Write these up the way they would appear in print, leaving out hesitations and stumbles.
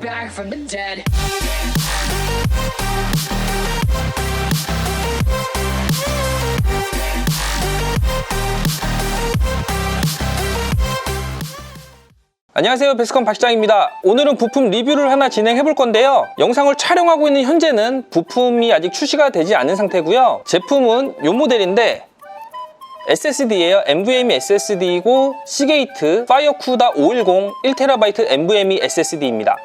Back from the dead. 안녕하세요, 베스컨 박시장입니다. 오늘은 부품 리뷰를 하나 진행해 볼 건데요. 영상을 촬영하고 있는 현재는 부품이 아직 출시가 되지 않은 상태고요. 제품은 이 모델인데 SSD예요. NVMe SSD이고 시게이트 파이어쿠다 510 1TB NVMe SSD입니다.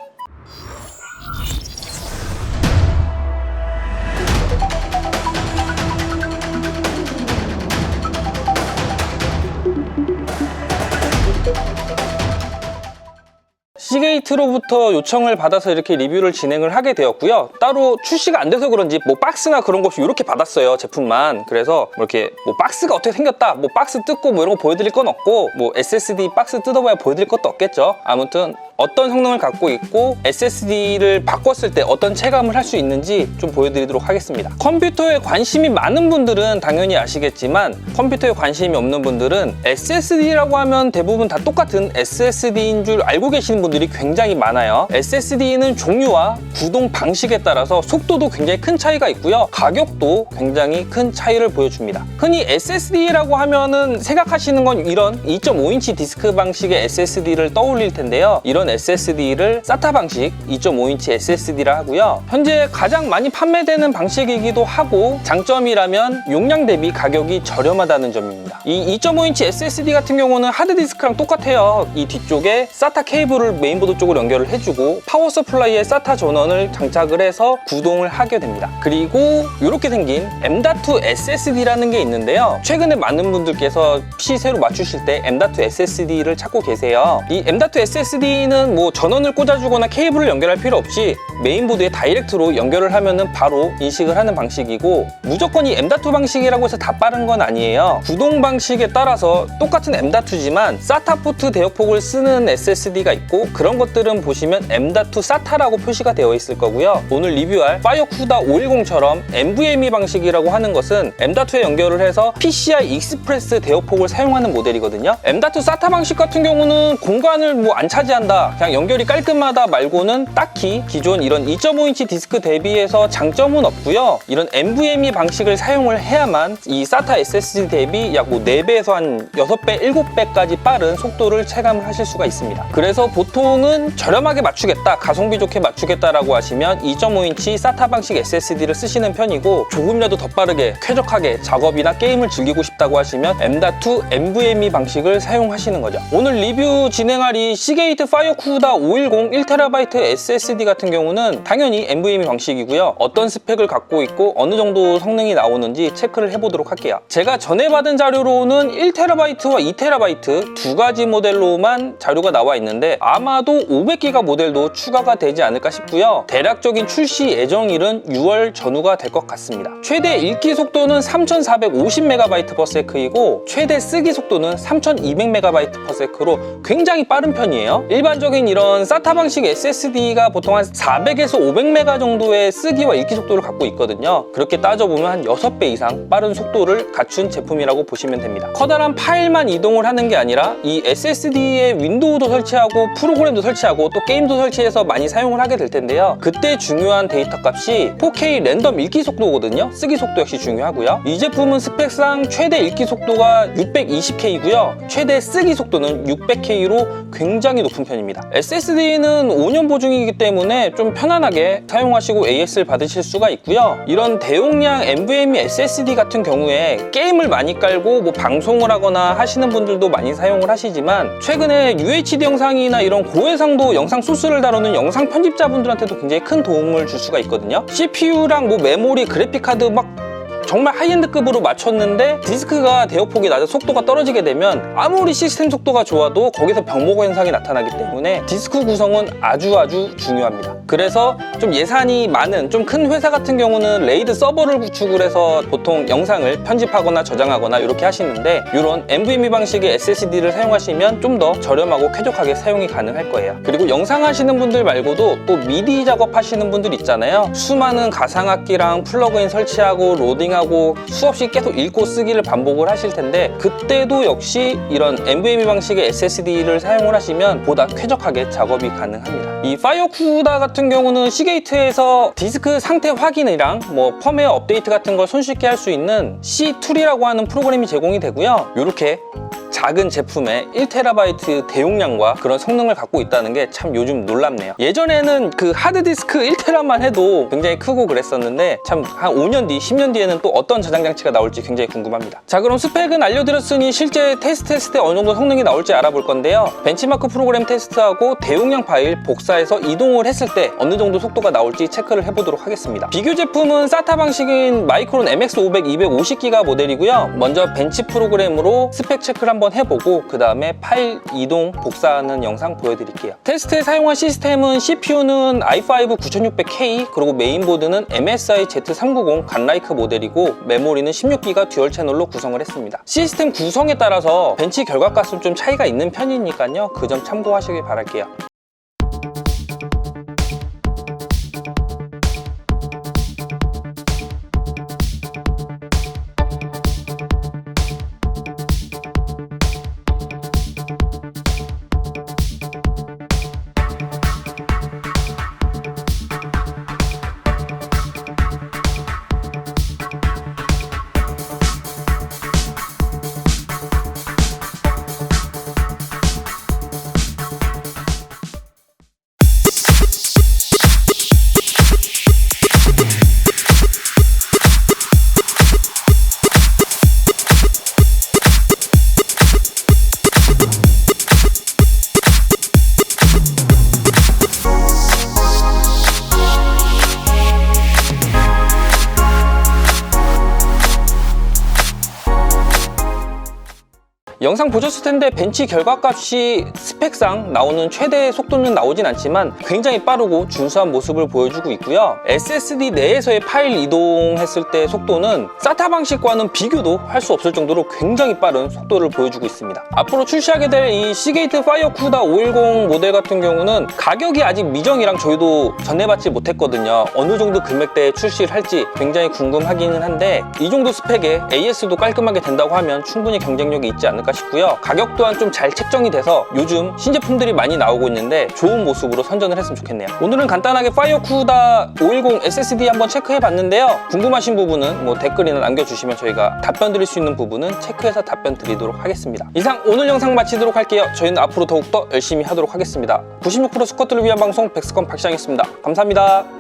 시게이트로부터 요청을 받아서 이렇게 리뷰를 진행을 하게 되었고요. 따로 출시가 안 돼서 그런지 뭐 박스나 그런 거 없이 이렇게 받았어요, 제품만. 그래서 뭐 이렇게 뭐 박스가 어떻게 생겼다, 뭐 박스 뜯고 뭐 이런 거 보여드릴 건 없고, 뭐 SSD 박스 뜯어봐야 보여드릴 것도 없겠죠. 아무튼 어떤 성능을 갖고 있고 SSD를 바꿨을 때 어떤 체감을 할 수 있는지 좀 보여드리도록 하겠습니다. 컴퓨터에 관심이 많은 분들은 당연히 아시겠지만 컴퓨터에 관심이 없는 분들은 SSD라고 하면 대부분 다 똑같은 SSD인 줄 알고 계시는 분들이 굉장히 많아요. SSD는 종류와 구동 방식에 따라서 속도도 굉장히 큰 차이가 있고요. 가격도 굉장히 큰 차이를 보여줍니다. 흔히 SSD라고 하면은 생각하시는 건 이런 2.5인치 디스크 방식의 SSD를 떠올릴 텐데요. 이런 SSD를 SATA 방식 2.5인치 SSD라 하고요. 현재 가장 많이 판매되는 방식이기도 하고, 장점이라면 용량 대비 가격이 저렴하다는 점입니다. 이 2.5인치 SSD 같은 경우는 하드디스크랑 똑같아요. 이 뒤쪽에 SATA 케이블을 메인보드 쪽으로 연결을 해주고 파워 서플라이에 SATA 전원을 장착을 해서 구동을 하게 됩니다. 그리고 이렇게 생긴 M.2 SSD라는 게 있는데요. 최근에 많은 분들께서 PC 새로 맞추실 때 M.2 SSD를 찾고 계세요. 이 M.2 SSD는 뭐 전원을 꽂아주거나 케이블을 연결할 필요 없이 메인보드에 다이렉트로 연결을 하면은 바로 인식을 하는 방식이고, 무조건 이 M.2 방식이라고 해서 다 빠른 건 아니에요. 구동 방식에 따라서 똑같은 M.2지만 SATA 포트 대역폭을 쓰는 SSD가 있고, 그런 것들은 보시면 M.2 SATA라고 표시가 되어 있을 거고요. 오늘 리뷰할 파이어쿠다 510처럼 NVMe 방식이라고 하는 것은 M.2에 연결을 해서 PCI 익스프레스 대역폭을 사용하는 모델이거든요. M.2 SATA 방식 같은 경우는 공간을 뭐 안 차지한다, 그냥 연결이 깔끔하다 말고는 딱히 기존 이런 2.5인치 디스크 대비해서 장점은 없고요. 이런 NVMe 방식을 사용을 해야만 이 SATA SSD 대비 약 뭐 4배에서 한 6배, 7배까지 빠른 속도를 체감을 하실 수가 있습니다. 그래서 보통은 저렴하게 맞추겠다, 가성비 좋게 맞추겠다라고 하시면 2.5인치 SATA 방식 SSD를 쓰시는 편이고, 조금이라도 더 빠르게 쾌적하게 작업이나 게임을 즐기고 싶다고 하시면 M.2 NVMe 방식을 사용하시는 거죠. 오늘 리뷰 진행할 이 시게이트 파이어쿠다 510 1TB SSD 같은 경우는 당연히 NVMe 방식이고요. 어떤 스펙을 갖고 있고 어느 정도 성능이 나오는지 체크를 해보도록 할게요. 제가 전에 받은 자료로는 1TB와 2TB 두 가지 모델로만 자료가 나와 있는데 아마도 500기가 모델도 추가가 되지 않을까 싶고요. 대략적인 출시 예정일은 6월 전후가 될 것 같습니다. 최대 읽기 속도는 3450MB/s이고 최대 쓰기 속도는 3200MB/s로 굉장히 빠른 편이에요. 일반적인 이런 SATA 방식 SSD가 보통 한 400에서 500메가 정도의 쓰기와 읽기 속도를 갖고 있거든요. 그렇게 따져보면 한 6배 이상 빠른 속도를 갖춘 제품이라고 보시면 됩니다. 커다란 파일만 이동을 하는 게 아니라 이 SSD에 윈도우도 설치하고 프로그램도 설치하고 또 게임도 설치해서 많이 사용을 하게 될 텐데요. 그때 중요한 데이터 값이 4K 랜덤 읽기 속도거든요. 쓰기 속도 역시 중요하고요. 이 제품은 스펙상 최대 읽기 속도가 620K고요. 최대 쓰기 속도는 600K로 굉장히 높은 편입니다. SSD는 5년 보증이기 때문에 좀 편안하게 사용하시고 AS를 받으실 수가 있고요. 이런 대용량 NVMe SSD 같은 경우에 게임을 많이 깔고 뭐 방송을 하거나 하시는 분들도 많이 사용을 하시지만, 최근에 UHD 영상이나 이런 고해상도 영상 소스를 다루는 영상 편집자분들한테도 굉장히 큰 도움을 줄 수가 있거든요. CPU랑 뭐 메모리, 그래픽카드 막 정말 하이엔드급으로 맞췄는데 디스크가 대역폭이 낮아 속도가 떨어지게 되면 아무리 시스템 속도가 좋아도 거기서 병목어 현상이 나타나기 때문에 디스크 구성은 아주 중요합니다. 그래서 좀 예산이 많은 좀 큰 회사 같은 경우는 레이드 서버를 구축을 해서 보통 영상을 편집하거나 저장하거나 이렇게 하시는데, 이런 NVMe 방식의 SSD를 사용하시면 좀 더 저렴하고 쾌적하게 사용이 가능할 거예요. 그리고 영상 하시는 분들 말고도 또 미디 작업 하시는 분들 있잖아요. 수많은 가상악기랑 플러그인 설치하고 로딩하고 확인하고 수없이 계속 읽고 쓰기를 반복을 하실 텐데, 그때도 역시 이런 NVMe 방식의 SSD를 사용을 하시면 보다 쾌적하게 작업이 가능합니다. 이 파이어 쿠다 같은 경우는 시게이트에서 디스크 상태 확인이랑 뭐 펌웨어 업데이트 같은 걸 손쉽게 할 수 있는 C2이라고 하는 프로그램이 제공이 되고요. 이렇게 작은 제품에 1TB 대용량과 그런 성능을 갖고 있다는 게 참 요즘 놀랍네요. 예전에는 그 하드디스크 1TB만 해도 굉장히 크고 그랬었는데, 참 한 5년 뒤, 10년 뒤에는 또 어떤 저장 장치가 나올지 굉장히 궁금합니다. 자, 그럼 스펙은 알려드렸으니 실제 테스트했을 때 어느 정도 성능이 나올지 알아볼 건데요. benchmark 프로그램 테스트하고 대용량 파일 복사해서 이동을 했을 때 어느 정도 속도가 나올지 체크를 해보도록 하겠습니다. 비교 제품은 SATA 방식인 마이크론 MX500 250기가 모델이고요. 먼저 벤치 프로그램으로 스펙 체크를 한번 해보고 그 다음에 파일 이동 복사하는 영상 보여드릴게요. 테스트에 사용한 시스템은 CPU는 i5 9600K, 그리고 메인보드는 MSI Z390 간라이크 모델이고, 메모리는 16기가 듀얼 채널로 구성을 했습니다. 시스템 구성에 따라서 벤치 결과값은 좀 차이가 있는 편이니까요. 그 점 참고하시길 바랄게요. 영상 보셨을 텐데 벤치 결과값이 스펙상 나오는 최대 속도는 나오진 않지만 굉장히 빠르고 준수한 모습을 보여주고 있고요. SSD 내에서의 파일 이동했을 때 속도는 SATA 방식과는 비교도 할 수 없을 정도로 굉장히 빠른 속도를 보여주고 있습니다. 앞으로 출시하게 될 이 시게이트 파이어 쿠다 510 모델 같은 경우는 가격이 아직 미정이랑 저희도 전해받지 못했거든요. 어느 정도 금액대에 출시를 할지 굉장히 궁금하기는 한데, 이 정도 스펙에 AS도 깔끔하게 된다고 하면 충분히 경쟁력이 있지 않을까 싶고요. 가격 또한 좀 잘 책정이 돼서 요즘 신제품들이 많이 나오고 있는데 좋은 모습으로 선전을 했으면 좋겠네요. 오늘은 간단하게 파이어 쿠다 510 SSD 한번 체크해 봤는데요. 궁금하신 부분은 뭐 댓글이나 남겨주시면 저희가 답변 드릴 수 있는 부분은 체크해서 답변 드리도록 하겠습니다. 이상 오늘 영상 마치도록 할게요. 저희는 앞으로 더욱더 열심히 하도록 하겠습니다. 96% 스쿼트를 위한 방송 백스건 박시장이었습니다. 감사합니다.